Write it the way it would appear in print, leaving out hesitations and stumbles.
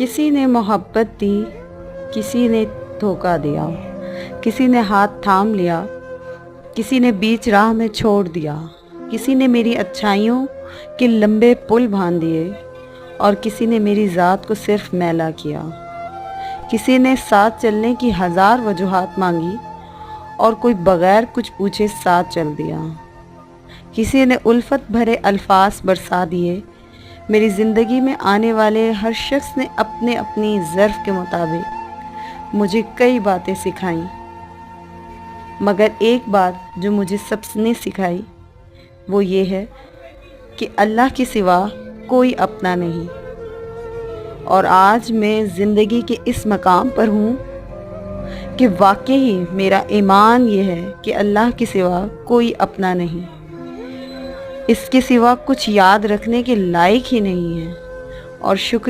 किसी ने मोहब्बत दी, किसी ने धोखा दिया, किसी ने हाथ थाम लिया, किसी ने बीच राह में छोड़ दिया, किसी ने मेरी अच्छाइयों के लंबे पुल बांध दिए और किसी ने मेरी ज़ात को सिर्फ मैला किया। किसी ने साथ चलने की 1000 वजूहात मांगी और कोई बगैर कुछ पूछे साथ चल दिया। किसी ने उल्फत भरे अल्फाज बरसा दिए। मेरी ज़िंदगी में आने वाले हर शख्स ने अपने अपनी ज़र्फ़ के मुताबिक मुझे कई बातें सिखाईं, मगर एक बात जो मुझे सबने सिखाई वो ये है कि अल्लाह के सिवा कोई अपना नहीं। और आज मैं ज़िंदगी के इस मकाम पर हूँ कि वाकई मेरा ईमान ये है कि अल्लाह के सिवा कोई अपना नहीं, इसके सिवा कुछ याद रखने के लायक ही नहीं है। और शुक्रिया।